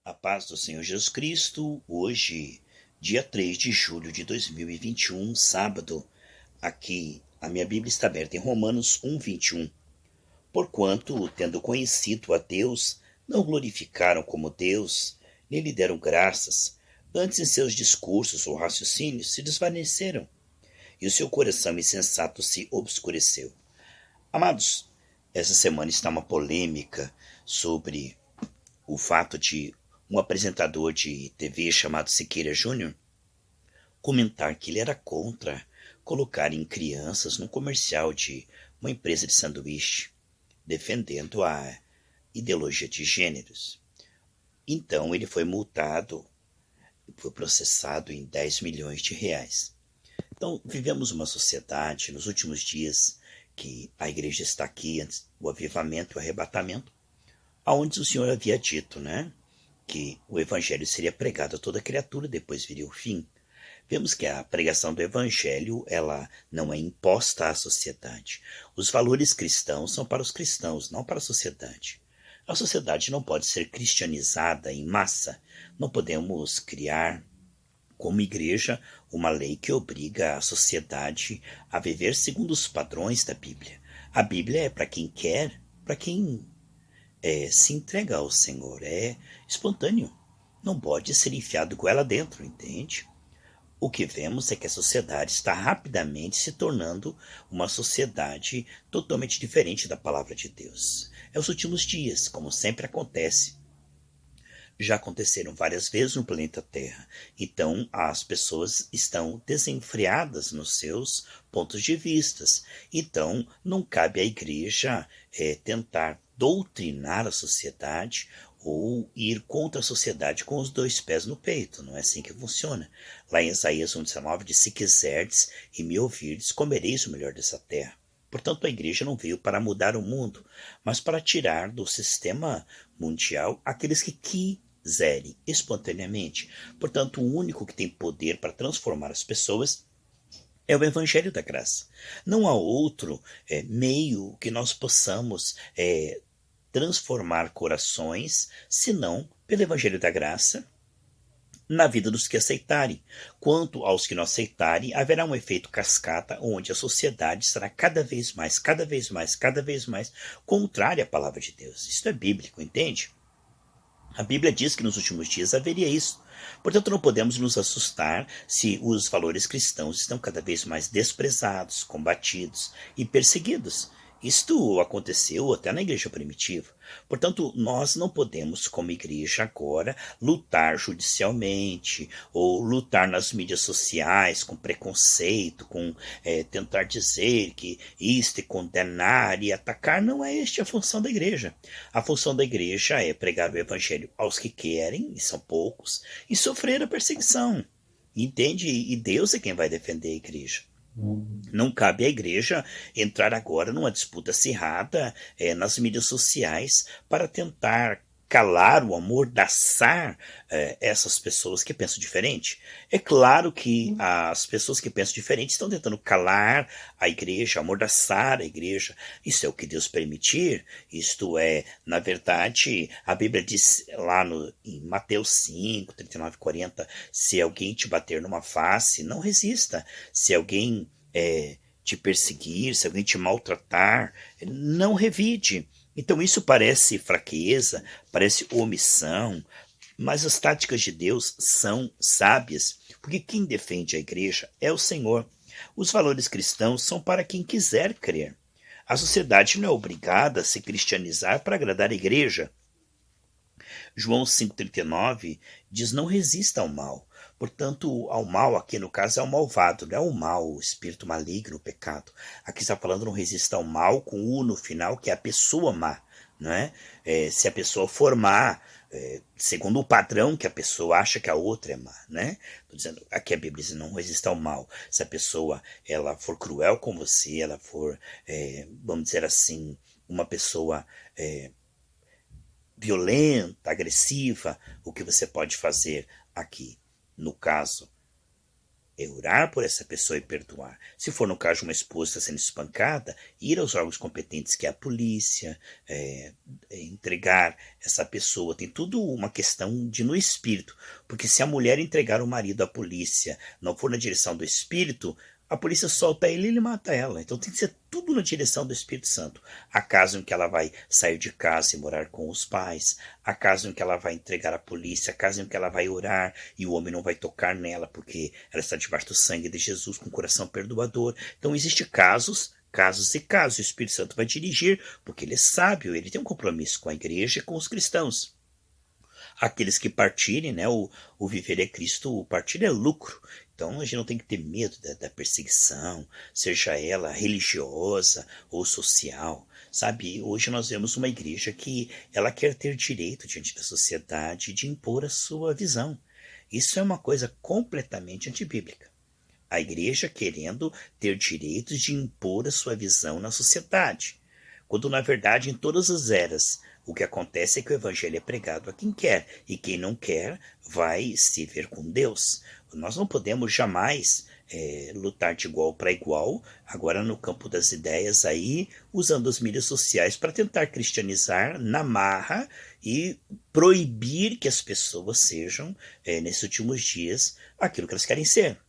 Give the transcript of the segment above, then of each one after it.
A paz do Senhor Jesus Cristo, hoje, dia 3 de julho de 2021, sábado. Aqui, a minha Bíblia está aberta em Romanos 1:21. Porquanto, tendo conhecido a Deus, não glorificaram como Deus, nem lhe deram graças. Antes, em seus discursos ou raciocínios se desvaneceram, e o seu coração insensato se obscureceu. Amados, essa semana está uma polêmica sobre o fato de um apresentador de TV chamado Siqueira Júnior comentar que ele era contra colocarem crianças num comercial de uma empresa de sanduíche, defendendo a ideologia de gêneros. Então ele foi multado, foi processado em 10 milhões de reais. Então vivemos uma sociedade nos últimos dias que a igreja está aqui, antes do avivamento e o arrebatamento, aonde o Senhor havia dito, que o evangelho seria pregado a toda criatura, depois viria o fim. Vemos que a pregação do evangelho, ela não é imposta à sociedade. Os valores cristãos são para os cristãos, não para a sociedade. A sociedade não pode ser cristianizada em massa. Não podemos criar, como igreja, uma lei que obriga a sociedade a viver segundo os padrões da Bíblia. A Bíblia é para quem quer, para quem se entrega ao Senhor, é espontâneo. Não pode ser enfiado com ela dentro, entende? O que vemos é que a sociedade está rapidamente se tornando uma sociedade totalmente diferente da palavra de Deus. É os últimos dias, como sempre acontece. Já aconteceram várias vezes no planeta Terra. Então, as pessoas estão desenfreadas nos seus pontos de vista. Então, não cabe à igreja tentar doutrinar a sociedade ou ir contra a sociedade com os dois pés no peito. Não é assim que funciona. Lá em Isaías 1:19 diz: se quiserdes e me ouvirdes, comereis o melhor dessa terra. Portanto, a igreja não veio para mudar o mundo, mas para tirar do sistema mundial aqueles que quiserem espontaneamente. Portanto, o único que tem poder para transformar as pessoas é o Evangelho da Graça. Não há outro meio que nós possamos transformar corações, senão pelo Evangelho da Graça, na vida dos que aceitarem. Quanto aos que não aceitarem, haverá um efeito cascata, onde a sociedade será cada vez mais contrária à palavra de Deus. Isso é bíblico, entende? A Bíblia diz que nos últimos dias haveria isso. Portanto, não podemos nos assustar se os valores cristãos estão cada vez mais desprezados, combatidos e perseguidos. Isto aconteceu até na igreja primitiva. Portanto, nós não podemos, como igreja agora, lutar judicialmente ou lutar nas mídias sociais com preconceito, com tentar dizer que isto e condenar e atacar. Não é esta a função da igreja. A função da igreja é pregar o evangelho aos que querem, e são poucos, e sofrer a perseguição. Entende? E Deus é quem vai defender a igreja. Não cabe à igreja entrar agora numa disputa acirrada nas mídias sociais para tentar calar o amordaçar essas pessoas que pensam diferente. É claro que as pessoas que pensam diferente estão tentando calar a igreja, amordaçar a igreja. Isso é o que Deus permitir. Isto é, na verdade, a Bíblia diz lá em Mateus 5, 39 e 40, se alguém te bater numa face, não resista. Se alguém te perseguir, se alguém te maltratar, não revide. Então isso parece fraqueza, parece omissão, mas as táticas de Deus são sábias, porque quem defende a igreja é o Senhor. Os valores cristãos são para quem quiser crer. A sociedade não é obrigada a se cristianizar para agradar a igreja. João 5,39 diz: não resista ao mal. Portanto, ao mal aqui no caso é o malvado, não é o mal, o espírito maligno, o pecado. Aqui está falando não resista ao mal com U no final, que é a pessoa má. Não é? Se a pessoa for má, segundo o padrão que a pessoa acha que a outra é má, né? Tô dizendo, aqui a Bíblia diz: não resista ao mal. Se a pessoa ela for cruel com você, ela for, vamos dizer assim, uma pessoa violenta, agressiva, o que você pode fazer aqui? No caso, É orar por essa pessoa e perdoar. Se for no caso de uma esposa que está sendo espancada, ir aos órgãos competentes, que é a polícia, entregar essa pessoa. Tem tudo uma questão de no espírito. Porque se a mulher entregar o marido à polícia, não for na direção do espírito, a polícia solta ele e ele mata ela. Então tem que ser tudo na direção do Espírito Santo. Há casos em que ela vai sair de casa e morar com os pais. Há casos em que ela vai entregar à polícia. Há casos em que ela vai orar e o homem não vai tocar nela porque ela está debaixo do sangue de Jesus com o coração perdoador. Então existem casos e casos. O Espírito Santo vai dirigir porque ele é sábio, ele tem um compromisso com a igreja e com os cristãos. Aqueles que partirem, né? O viver é Cristo, o partir é lucro. Então a gente não tem que ter medo da perseguição, seja ela religiosa ou social. Sabe, hoje nós vemos uma igreja que ela quer ter direito diante da sociedade de impor a sua visão. Isso é uma coisa completamente antibíblica. A igreja querendo ter direitos de impor a sua visão na sociedade. Quando na verdade em todas as eras o que acontece é que o evangelho é pregado a quem quer, e quem não quer vai se ver com Deus. Nós não podemos jamais lutar de igual para igual, agora no campo das ideias aí, usando as mídias sociais para tentar cristianizar na marra e proibir que as pessoas sejam, nesses últimos dias, aquilo que elas querem ser.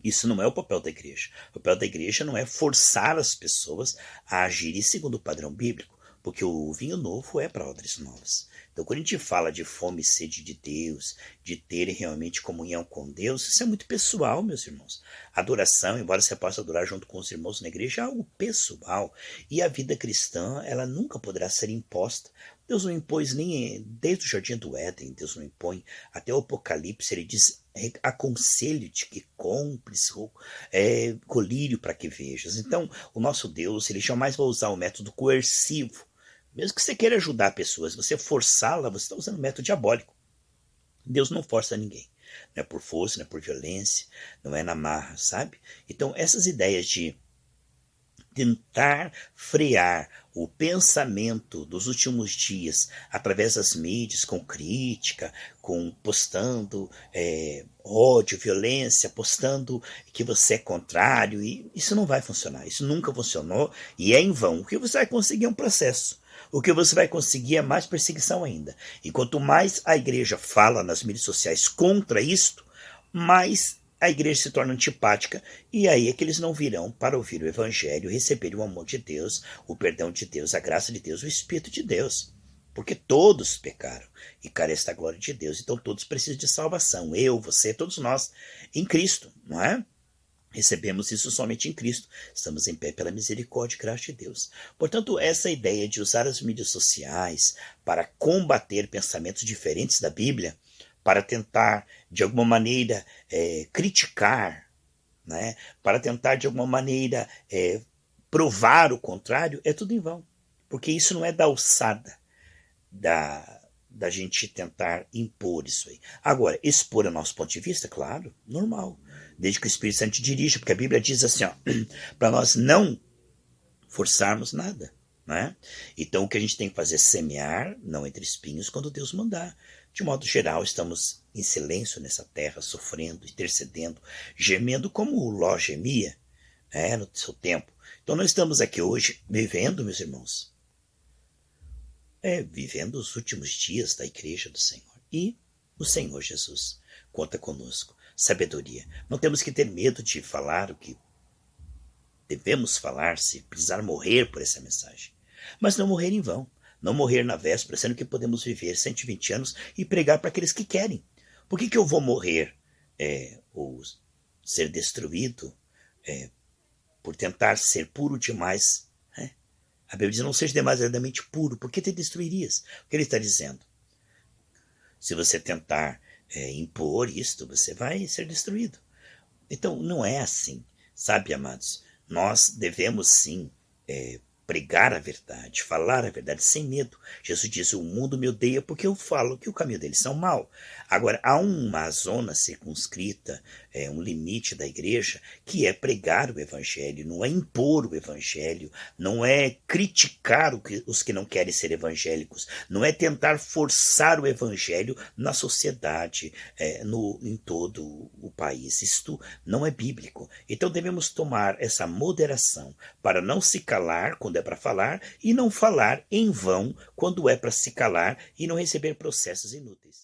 Isso não é o papel da igreja. O papel da igreja não é forçar as pessoas a agirem segundo o padrão bíblico, porque o vinho novo é para odres novas. Então, quando a gente fala de fome e sede de Deus, de terem realmente comunhão com Deus, isso é muito pessoal, meus irmãos. Adoração, embora você possa adorar junto com os irmãos na igreja, é algo pessoal. E a vida cristã, ela nunca poderá ser imposta. Deus não impôs nem desde o Jardim do Éden, Deus não impõe. Até o Apocalipse, ele diz, aconselho-te que compres colírio para que vejas. Então, o nosso Deus, ele jamais vai usar o método coercivo. Mesmo que você queira ajudar pessoas, você forçá-la, você está usando um método diabólico. Deus não força ninguém. Não é por força, não é por violência, não é na marra, sabe? Então, essas ideias de tentar frear o pensamento dos últimos dias através das mídias, com crítica, com postando ódio, violência, postando que você é contrário, e isso não vai funcionar, isso nunca funcionou e é em vão. O que você vai conseguir é um processo. O que você vai conseguir é mais perseguição ainda. E quanto mais a igreja fala nas mídias sociais contra isto, mais a igreja se torna antipática, e aí é que eles não virão para ouvir o evangelho, receber o amor de Deus, o perdão de Deus, a graça de Deus, o Espírito de Deus. Porque todos pecaram e carecem da glória de Deus. Então todos precisam de salvação. Eu, você, todos nós, em Cristo, não é? Recebemos isso somente em Cristo. Estamos em pé pela misericórdia e graça de Deus. Portanto, essa ideia de usar as mídias sociais para combater pensamentos diferentes da Bíblia, para tentar, de alguma maneira, criticar, né? Para tentar, de alguma maneira, provar o contrário, é tudo em vão. Porque isso não é da alçada da gente tentar impor isso aí. Agora, expor o nosso ponto de vista, claro, normal. Desde que o Espírito Santo te dirija, porque a Bíblia diz assim, para nós não forçarmos nada. Né? Então o que a gente tem que fazer é semear, não entre espinhos, quando Deus mandar. De modo geral, estamos em silêncio nessa terra, sofrendo, intercedendo, gemendo como o Ló gemia, no seu tempo. Então nós estamos aqui hoje vivendo, meus irmãos, vivendo os últimos dias da igreja do Senhor. E o Senhor Jesus conta conosco. Sabedoria. Não temos que ter medo de falar o que devemos falar, se precisar morrer por essa mensagem. Mas não morrer em vão. Não morrer na véspera, sendo que podemos viver 120 anos e pregar para aqueles que querem. Por que eu vou morrer ou ser destruído por tentar ser puro demais? A Bíblia diz, não seja demasiadamente puro. Por que te destruirias? O que ele está dizendo? Se você tentar impor isto, você vai ser destruído. Então, não é assim. Sabe, amados? Nós devemos sim pregar a verdade, falar a verdade sem medo. Jesus disse, o mundo me odeia porque eu falo que o caminho deles são mau. Agora, há uma zona circunscrita, um limite da igreja, que é pregar o evangelho, não é impor o evangelho, não é criticar os que não querem ser evangélicos, não é tentar forçar o evangelho na sociedade, em todo o país. Isto não é bíblico. Então devemos tomar essa moderação para não se calar quando é para falar e não falar em vão quando é para se calar e não receber processos inúteis.